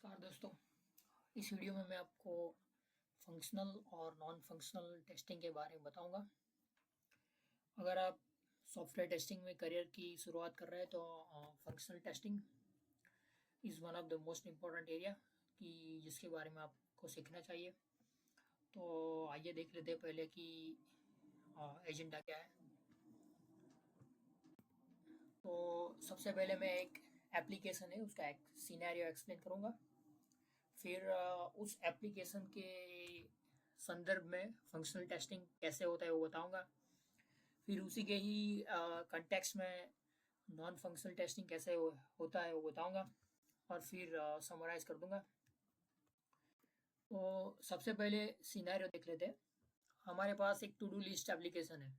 नमस्कार दोस्तों। इस वीडियो में मैं आपको फंक्शनल और नॉन फंक्शनल टेस्टिंग के बारे में बताऊंगा। अगर आप सॉफ्टवेयर टेस्टिंग में करियर की शुरुआत कर रहे हैं तो functional testing is one of the most important area कि जिसके बारे में आपको सीखना चाहिए। तो आइए देख लेते हैं पहले कि एजेंडा क्या है। तो सबसे पहले मैं एक एप्लीकेशन है उसका एक सिनेरियो एक्सप्लेन करूंगा। फिर उस एप्लीकेशन के संदर्भ में फंक्शनल टेस्टिंग कैसे होता है वो बताऊंगा। फिर उसी के ही कंटेक्स्ट में नॉन फंक्शनल टेस्टिंग कैसे होता है वो बताऊंगा और फिर समराइज कर दूंगा। तो सबसे पहले सिनेरियो देख लेते हैं। हमारे पास एक टू डू लिस्ट एप्लीकेशन है,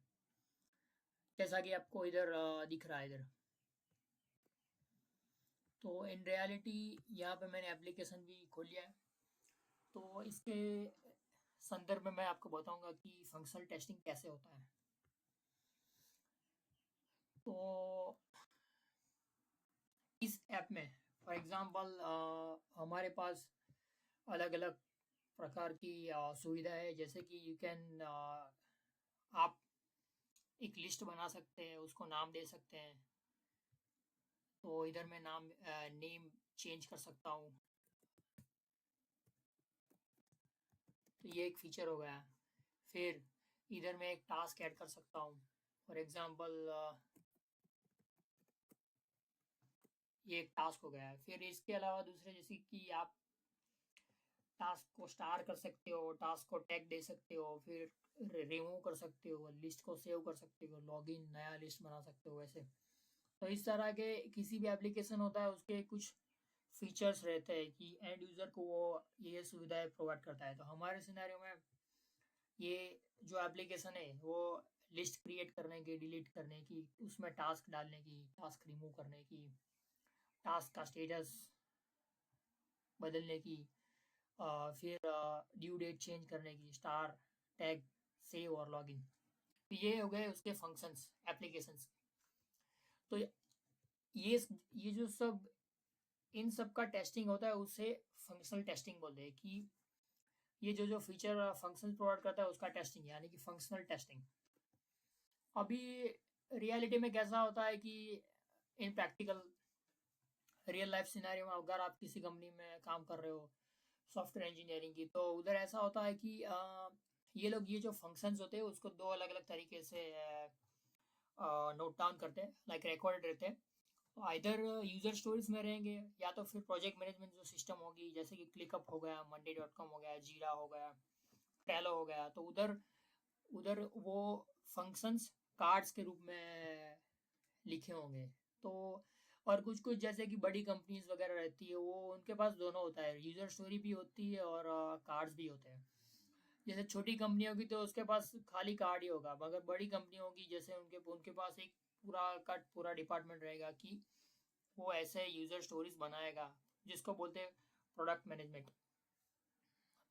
जैसा कि आपको इधर दिख रहा है इधर। तो इन रियलिटी यहाँ पे मैंने एप्लीकेशन भी खोल लिया है। तो इसके संदर्भ में मैं आपको बताऊंगा कि फंक्शनल टेस्टिंग कैसे होता है। तो इस ऐप में फॉर एग्जांपल हमारे पास अलग अलग प्रकार की सुविधा है, जैसे कि यू कैन आप एक लिस्ट बना सकते हैं, उसको नाम दे सकते हैं। तो इधर मैं नेम चेंज कर सकता हूँ। तो ये एक फीचर हो गया। फिर इधर मैं एक टास्क ऐड कर सकता हूँ। फॉर एग्जांपल ये एक टास्क हो गया है। फिर इसके अलावा दूसरे, जैसे कि आप टास्क को स्टार कर सकते हो, टास्क को टैग दे सकते हो, फिर रिमूव कर सकते हो, लिस्ट को सेव कर सकते हो, लॉगिन नया लिस्ट बना सकते हो वैसे। तो इस तरह के किसी भी एप्लीकेशन होता है उसके कुछ फीचर्स रहते हैं कि एंड यूजर को वो ये सुविधाएं प्रोवाइड करता है। तो हमारे सिनेरियो में ये जो एप्लीकेशन है वो लिस्ट क्रिएट करने की, डिलीट करने की, उसमें टास्क डालने की, टास्क रिमूव करने की, टास्क का स्टेटस बदलने की, फिर ड्यू डेट चेंज करने की, स्टार टैग सेव और लॉगिन। तो ये हो गए उसके फंक्शंस एप्लीकेशंस। तो ये ये जो सब इन सब का टेस्टिंग होता है उसे फंक्शनल टेस्टिंग बोलते हैं कि ये जो जो फीचर फंक्शन प्रोवाइड करता है उसका टेस्टिंग, यानी कि फंक्शनल टेस्टिंग। अभी रियलिटी में कैसा होता है कि इन प्रैक्टिकल रियल लाइफ सिनेरियो में अगर आप किसी कंपनी में काम कर रहे हो सॉफ्टवेयर इंजीनियरिंग की, तो उधर ऐसा होता है कि ये लोग ये जो फंक्शंस होते हैं उसको दो अलग अलग तरीके से नोट डाउन करते हैं, लाइक रिकॉर्डेड रहते हैं। तो आइदर यूजर स्टोरीज में रहेंगे या तो फिर प्रोजेक्ट मैनेजमेंट जो सिस्टम होगी, जैसे कि क्लिकअप हो गया, मंडे.com हो गया, जीरा हो गया, ट्रेलो हो गया। तो उधर उधर वो फंक्शंस कार्ड्स के रूप में लिखे होंगे। तो और कुछ कुछ जैसे कि बड़ी कंपनीज वगैरह रहती है वो उनके पास दोनों होता है, यूजर स्टोरी भी होती है और कार्ड्स भी होते हैं। जैसे छोटी कंपनी होगी तो उसके पास खाली कार्ड ही होगा, मगर बड़ी कंपनी होगी जैसे उनके उनके पास एक पूरा डिपार्टमेंट रहेगा कि वो ऐसे यूजर स्टोरीज बनाएगा, जिसको बोलते हैं प्रोडक्ट मैनेजमेंट।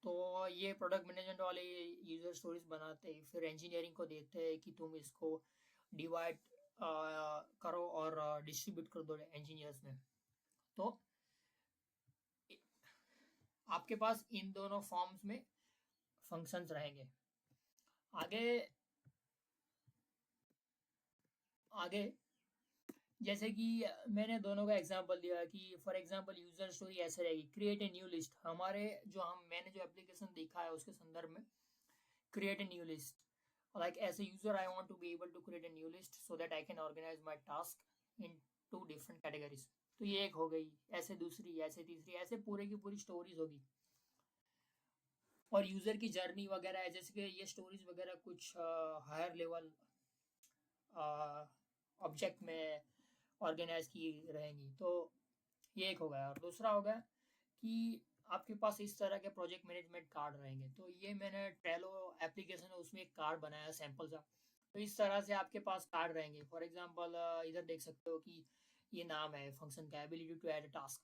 तो ये प्रोडक्ट मैनेजमेंट वाले यूजर स्टोरीज बनाते हैं, फिर इंजीनियरिंग को देते हैं कि तुम इसको डिवाइड करो और डिस्ट्रीब्यूट कर दो इंजीनियर्स में। तो आपके पास इन दोनों फॉर्म्स में फंक्शंस रहेंगे। आगे आगे जैसे कि मैंने दोनों का एग्जांपल दिया कि फॉर एग्जांपल यूजर स्टोरी ऐसे रहेगी, क्रिएट ए न्यू लिस्ट। हमारे जो हम मैंने जो एप्लीकेशन देखा है उसके संदर्भ में, create a new list. Like as a user, I want to be able to create a new list so that I can organize my task in two different categories. तो ये एक हो गई, ऐसे दूसरी, ऐसे तीसरी, ऐसे पूरे की पूरी स्टोरीज होगी। और यूजर की जर्नी वगैरह है, जैसे कि ये स्टोरीज वगैरह कुछ हायर लेवल ऑब्जेक्ट में ऑर्गेनाइज की रहेंगी। तो ये एक हो गया। और दूसरा हो गया कि आपके पास इस तरह के प्रोजेक्ट मैनेजमेंट कार्ड रहेंगे। तो ये मैंने ट्रेलो एप्लीकेशन है उसमें एक कार्ड बनाया सैंपल सा। तो इस तरह से आपके पास कार्ड रहेंगे। फॉर एग्जांपल इधर देख सकते हो कि ये नाम है फंक्शन का, एबिलिटी टू ऐड टास्क।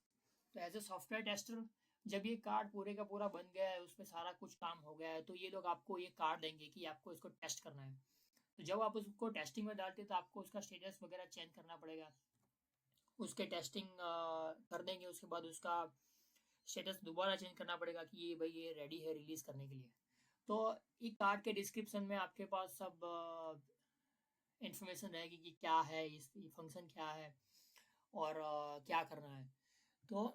तो एज ए सॉफ्टवेयर टेस्टर, जब ये कार्ड पूरे का पूरा बन गया है, उसमें सारा कुछ काम हो गया है, तो ये लोग आपको ये कार्ड देंगे कि आपको इसको टेस्ट करना है। तो जब आप उसको टेस्टिंग में डालते हैं तो आपको उसका स्टेटस वगैरह चेंज करना पड़ेगा। उसके टेस्टिंग कर देंगे, उसके बाद उसका स्टेटस दोबारा चेंज करना पड़ेगा कि ये भाई ये रेडी है रिलीज करने के लिए। तो ये कार्ड के डिस्क्रिप्शन में आपके पास सब इंफॉर्मेशन रहेगी कि क्या है इस फंक्शन क्या है और क्या करना है। तो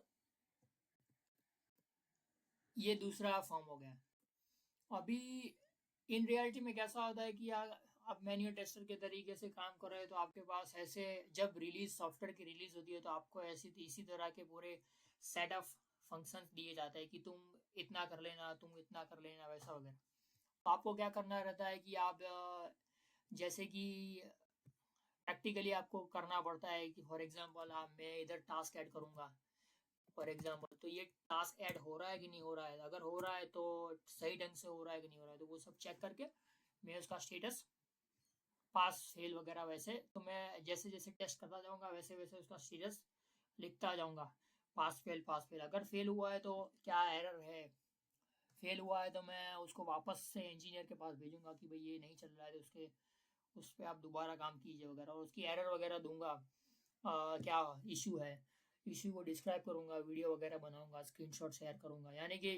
ये दूसरा फॉर्म हो गया। अभी इन रियलिटी में कैसा होता है कि आप मैन्युअल टेस्टर के तरीके से काम कर रहे हो तो आपके पास ऐसे जब रिलीज सॉफ्टवेयर की रिलीज होती है तो आपको ऐसी इसी तरह के पूरे सेट ऑफ फंक्शंस दिए जाते हैं कि तुम इतना कर लेना, तुम इतना कर लेना, वैसा वगैरह। तो आपको क्या करना रहता है कि आप जैसे कि प्रैक्टिकली आपको करना पड़ता है कि फॉर एग्जांपल आप मैं इधर टास्क ऐड करूंगा फॉर एग्जांपल, तो ये टास्क ऐड हो रहा है कि नहीं हो रहा है, अगर हो रहा है तो सही ढंग से हो रहा है कि नहीं हो रहा है, तो वो सब चेक करके मैं उसका स्टेटस पास फेल वगैरह वैसे तो मैं जैसे जैसे टेस्ट करता जाऊंगा वैसे वैसे उसका स्टेटस लिखता जाऊंगा, पास फेल पास फेल। अगर फेल हुआ है तो क्या एरर है, फेल हुआ है तो मैं उसको वापस से इंजीनियर के पास भेजूंगा कि भाई ये नहीं चल रहा है, तो उसके उस पर आप दोबारा काम कीजिए वगैरह, और उसकी एरर वगैरह दूंगा, क्या इशू है, इशू को डिस्क्राइब करूंगा, वीडियो वगैरह बनाऊंगा, स्क्रीनशॉट शेयर करूंगा, यानी कि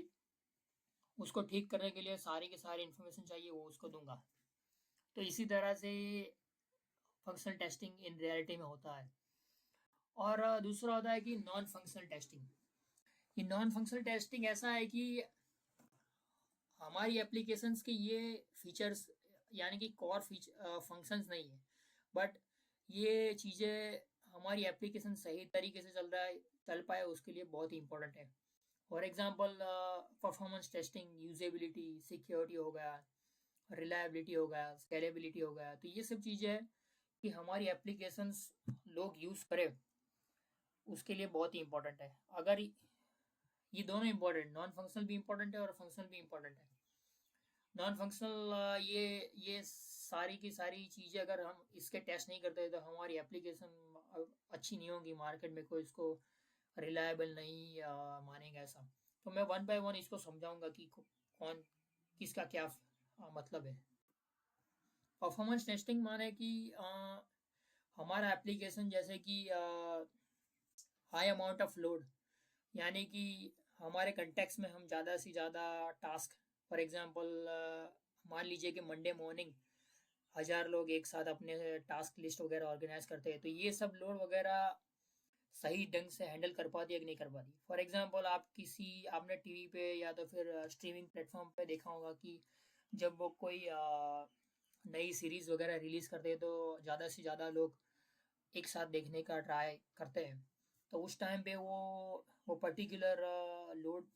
उसको ठीक करने के लिए सारी की सारी इन्फॉर्मेशन चाहिए वो उसको दूंगा। तो इसी तरह से फंक्शनल टेस्टिंग इन रियलिटी में होता है। और दूसरा होता है कि नॉन फंक्शनल टेस्टिंग। ये नॉन फंक्शनल टेस्टिंग ऐसा है कि हमारी एप्लीकेशंस के ये फीचर्स यानी कि कोर फीचर फंक्शंस नहीं है, बट ये चीज़ें हमारी एप्लीकेशन सही तरीके से चल पाए उसके लिए बहुत ही इंपॉर्टेंट है। For example performance testing, usability, security हो गया, रिलायबिलिटी हो गया, स्केलेबिलिटी हो गया, तो ये सब चीज़ें हैं कि हमारी एप्लीकेशंस लोग यूज़ करें उसके लिए बहुत ही इंपॉर्टेंट है। अगर ये दोनों इंपॉर्टेंट, नॉन फंक्शनल भी इंपॉर्टेंट है और फंक्शनल भी इंपॉर्टेंट है। नॉन फंक्शनल ये सारी की सारी चीज़ें अगर हम इसके टेस्ट नहीं करते तो हमारी एप्लीकेशन अच्छी नहीं होगी, मार्केट में कोई इसको रिलायबल नहीं मानेगा ऐसा। तो मैं वन बाय वन इसको समझाऊंगा कि कौन किसका क्या मतलब है। परफॉर्मेंस टेस्टिंग माने कि हमारा एप्लीकेशन जैसे कि हाई अमाउंट ऑफ लोड, यानी कि हमारे कंटेक्स में हम ज़्यादा से ज़्यादा टास्क, फॉर एग्जांपल मान लीजिए कि मंडे मॉर्निंग 1000 लोग एक साथ अपने टास्क लिस्ट वगैरह ऑर्गेनाइज करते हैं, तो ये सब लोड वगैरह सही ढंग से हैंडल कर पाती है कि नहीं कर पाती। फॉर एग्जांपल आप किसी आपने टीवी पे या तो फिर स्ट्रीमिंग प्लेटफॉर्म पे देखा होगा कि जब वो कोई नई सीरीज वगैरह रिलीज करते हैं तो ज़्यादा से ज़्यादा लोग एक साथ देखने का ट्राई करते हैं, तो उस टाइम पे वो पर्टिकुलर लोड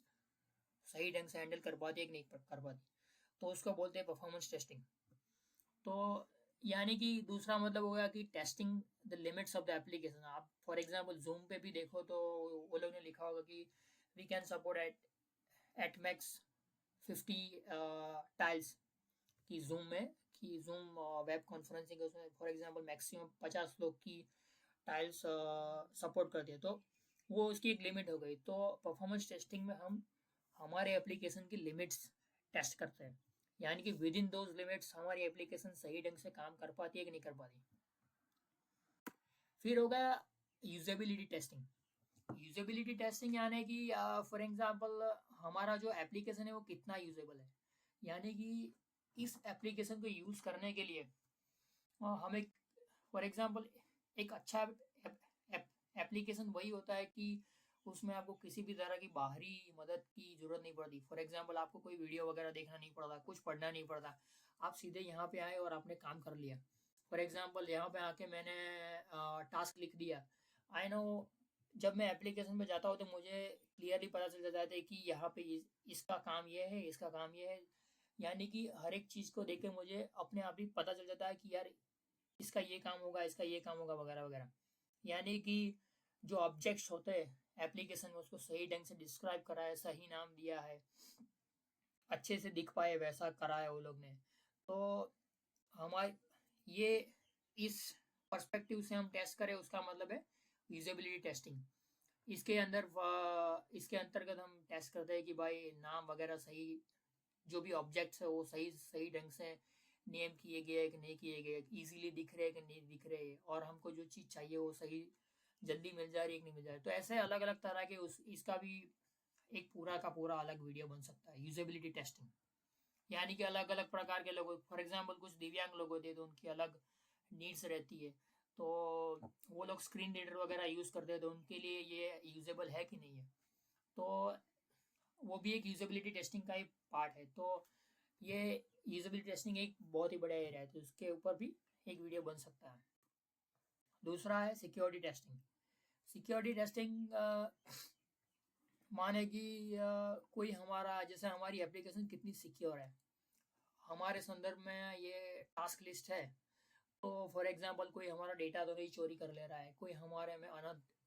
सही ढंग से हैंडल कर पाती है कि नहीं कर पाती, तो उसको बोलते हैं परफॉर्मेंस टेस्टिंग। तो यानी कि दूसरा मतलब हो गया कि testing the limits of the application. आप फॉर एग्जांपल जूम पे भी देखो तो वो लोग ने लिखा होगा कि we can support at max 50 tiles की जूम में, कि जूम वेब कॉन्फ्रेंसिंग है उसमें फॉर एग्जांपल मैक्सिमम 50 लोग की टाइल्स सपोर्ट करती है, तो वो उसकी एक लिमिट हो गई। तो परफॉर्मेंस टेस्टिंग में हम हमारे एप्लीकेशन की लिमिट्स टेस्ट करते हैं, यानी कि विद इन दोज लिमिट्स हमारी एप्लीकेशन सही ढंग से काम कर पाती है कि नहीं कर पाती। फिर होगा यूजेबिलिटी टेस्टिंग। यूजेबिलिटी टेस्टिंग यानी कि फॉर एग्जांपल हमारा जो एप्लीकेशन है वो कितना यूजेबल है, यानी कि इस एप्लीकेशन को यूज़ करने के लिए हमें फॉर एग्जांपल एक अच्छा एप्लीकेशन वही होता है कि उसमें आपको किसी भी तरह की बाहरी मदद की ज़रूरत नहीं पड़ती। फॉर एग्जांपल आपको कोई वीडियो वगैरह देखना नहीं पड़ता, कुछ पढ़ना नहीं पड़ता, आप सीधे यहाँ पे आए और आपने काम कर लिया। फॉर एग्जांपल यहाँ पे आके मैंने टास्क लिख दिया। आई नो जब मैं एप्लीकेशन पे जाता हूँ तो मुझे क्लियरली पता चल जाता है कि यहाँ पे इसका काम ये है, इसका काम ये है, यानी कि हर एक चीज़ को देख के मुझे अपने आप ही पता चल जाता है कि यार इसका ये काम होगा, इसका ये काम होगा वगैरह वगैरह। यानी कि जो ऑब्जेक्ट्स होते हैं एप्लीकेशन में उसको सही ढंग से डिस्क्राइब करा है, सही नाम दिया है, अच्छे से दिख पाए वैसा करा है वो लोग ने। तो हमारे ये इस पर्सपेक्टिव से हम टेस्ट करें उसका मतलब है यूजेबिलिटी टेस्टिंग। इसके अंतर्गत हम टेस्ट करते हैं कि भाई नाम वगैरह सही, जो भी ऑब्जेक्ट्स है वो सही सही ढंग से नेम किए गए कि नहीं किए गए, इजीली दिख रहे कि नहीं दिख रहे, और हमको जो चीज़ चाहिए वो सही जल्दी मिल जा रही है कि नहीं मिल जा रही। तो ऐसे अलग अलग तरह के उस इसका भी एक पूरा का पूरा अलग वीडियो बन सकता है। यूजेबिलिटी टेस्टिंग यानी कि अलग अलग प्रकार के लोग, फॉर एग्जांपल कुछ दिव्यांग लोग होते हैं तो उनकी अलग नीड्स रहती है, तो वो लोग स्क्रीन रीडर वगैरह यूज़ करते हैं, तो उनके लिए ये यूजेबल है कि नहीं है, तो वो भी एक यूजेबिलिटी टेस्टिंग का ही पार्ट है। तो ये यूजेबिलिटी टेस्टिंग एक बहुत ही बड़ा एरिया है, तो उसके ऊपर भी एक वीडियो बन सकता है। दूसरा है सिक्योरिटी टेस्टिंग। सिक्योरिटी टेस्टिंग माने कि कोई हमारा, जैसे हमारी एप्लीकेशन कितनी सिक्योर है, हमारे संदर्भ में ये टास्क लिस्ट है। तो फॉर एग्जांपल कोई हमारा डेटा तो नहीं चोरी कर ले रहा है, कोई हमारे में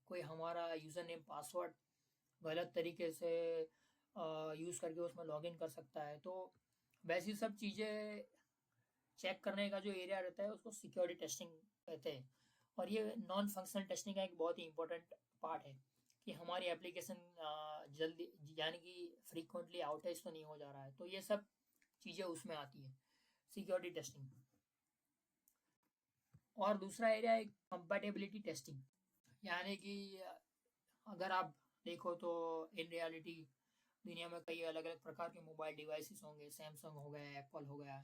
कोई हमारा यूज़र नेम पासवर्ड गलत तरीके से यूज़ करके उसमें लॉगिन कर सकता है, तो वैसी सब चीज़ें चेक करने का जो एरिया रहता है उसको सिक्योरिटी टेस्टिंग कहते हैं। और ये नॉन फंक्शनल टेस्टिंग का एक बहुत ही इंपॉर्टेंट पार्ट है कि हमारी एप्लीकेशन जल्दी, यानी कि फ्रीक्वेंटली आउटेज तो नहीं हो जा रहा है, तो ये सब चीज़ें उसमें आती है सिक्योरिटी टेस्टिंग। और दूसरा एरिया है कंपैटिबिलिटी टेस्टिंग, यानी कि अगर आप देखो तो इन रियलिटी दुनिया में कई अलग अलग प्रकार के मोबाइल डिवाइसेस होंगे, सैमसंग हो गया, एप्पल हो गया,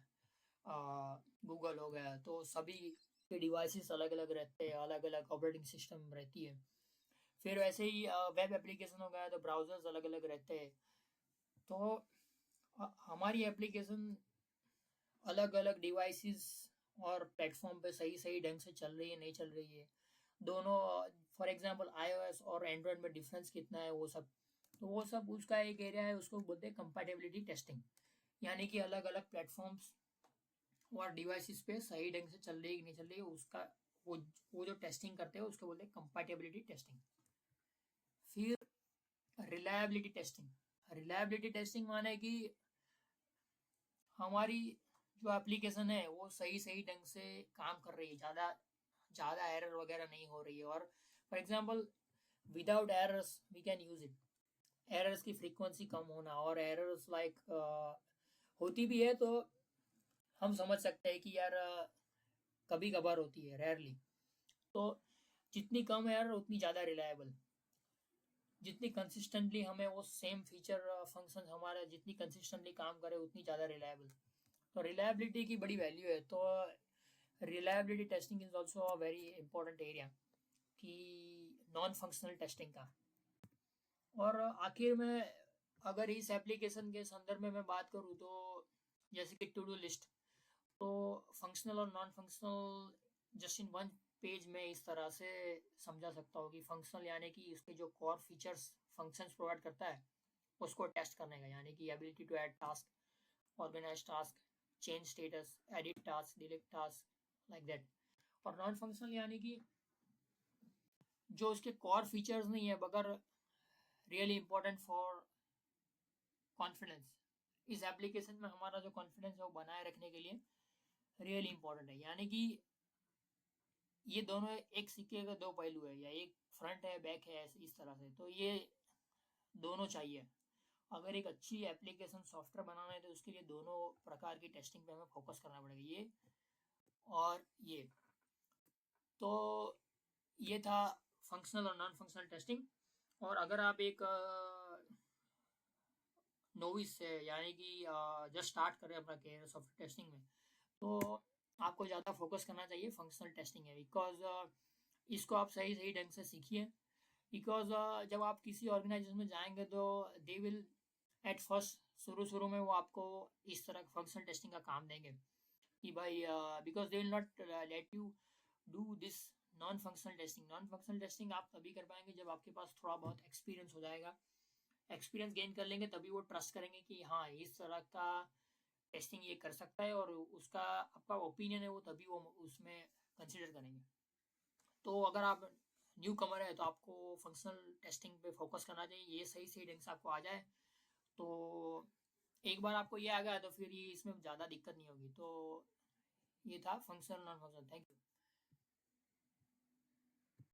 गूगल हो गया, तो सभी के डिवाइसेस अलग अलग रहते हैं, अलग अलग ऑपरेटिंग सिस्टम रहती है। फिर वैसे ही वेब एप्लीकेशन हो गया तो ब्राउजर्स अलग अलग रहते हैं। तो हमारी एप्लीकेशन अलग अलग डिवाइसेस और प्लेटफॉर्म पे सही सही ढंग से चल रही है नहीं चल रही है, दोनों, फॉर एग्जांपल iOS और एंड्रॉयड में डिफरेंस कितना है, वो सब, तो वो सब उसका एक एरिया है, उसको बोलते हैं कंपैटिबिलिटी टेस्टिंग। यानी कि अलग अलग प्लेटफॉर्म्स और डिवाइसेस पे सही ढंग से चल रही है कि नहीं चल रही है, उसका वो वो जो टेस्टिंग करते हैं उसको बोलते हैं कंपैटिबिलिटी टेस्टिंग। फिर रिलायबिलिटी टेस्टिंग। रिलायबिलिटी टेस्टिंग माने कि हमारी जो एप्लीकेशन है वो सही सही ढंग से काम कर रही है, ज़्यादा ज़्यादा एरर वगैरह नहीं हो रही है, और for example without errors we can use it. Errors की फ्रीक्वेंसी कम होना, और एरर्स लाइक होती भी है तो हम समझ सकते हैं कि यार कभी कभार होती है, रेयरली, तो जितनी कम एरर उतनी ज़्यादा रिलायबल, जितनी कंसिस्टेंटली हमें वो सेम फीचर फंक्शन हमारे जितनी कंसिस्टेंटली काम करे उतनी ज़्यादा रिलायबल, तो रिलायबिलिटी की बड़ी वैल्यू है। तो reliability testing is also a very important area कि नॉन फंक्शनल टेस्टिंग का। और आखिर में अगर इस एप्लीकेशन के संदर्भ में मैं बात करूँ तो जैसे कि टू डू लिस्ट, तो फंक्शनल और non functional just in one page में इस तरह से समझा सकता हूँ कि फंक्शनल यानी कि इसके जो कोर फीचर्स फंक्शंस प्रोवाइड करता है उसको टेस्ट करने का, यानी कि ability to add task, organise task, change status, edit task, delete task, like that. और नॉन फंक्शनल यानी कि जो उसके कोर फीचर्स नहीं है मगर रियली इंपॉर्टेंट फॉर कॉन्फिडेंस, इस एप्लीकेशन में हमारा जो कॉन्फिडेंस है वो बनाए रखने के लिए रियली इंपॉर्टेंट है। यानी कि ये दोनों एक सिक्के के दो पहलू है, या एक फ्रंट है बैक है, इस तरह से, तो ये दोनों चाहिए। अगर एक अच्छी एप्लीकेशन सॉफ्टवेयर बनाना है तो उसके लिए दोनों प्रकार की टेस्टिंग पे हमें फोकस करना पड़ेगा, ये और ये। तो ये था फंक्शनल और नॉन फंक्शनल टेस्टिंग। और अगर आप एक नोविस है, यानी कि जस्ट स्टार्ट करें अपना कैरियर सॉफ्टवेयर टेस्टिंग में, तो आपको ज़्यादा फोकस करना चाहिए फंक्शनल टेस्टिंग है, बिकॉज इसको आप सही सही ढंग से सीखिए। बिकॉज जब आप किसी ऑर्गेनाइजेशन में जाएंगे तो दे विल एट फर्स्ट, शुरू शुरू में वो आपको इस तरह फंक्शनल टेस्टिंग का काम देंगे कि भाई, because they will not let you do this non functional testing. Non functional testing आप तभी कर पाएंगे जब आपके पास थोड़ा बहुत एक्सपीरियंस हो जाएगा, एक्सपीरियंस गेन कर लेंगे तभी वो ट्रस्ट करेंगे कि हाँ इस तरह का टेस्टिंग ये कर सकता है, और उसका आपका ओपिनियन है वो तभी वो उसमें कंसिडर करेंगे। तो अगर आप न्यू कमर है तो आपको फंक्शनल टेस्टिंग पे फोकस करना चाहिए, ये सही सही ढंग से आपको आ जाए तो एक बार आपको ये आ गया तो फिर ये इसमें ज़्यादा दिक्कत नहीं होगी। तो ये था functional non functional. Thank you.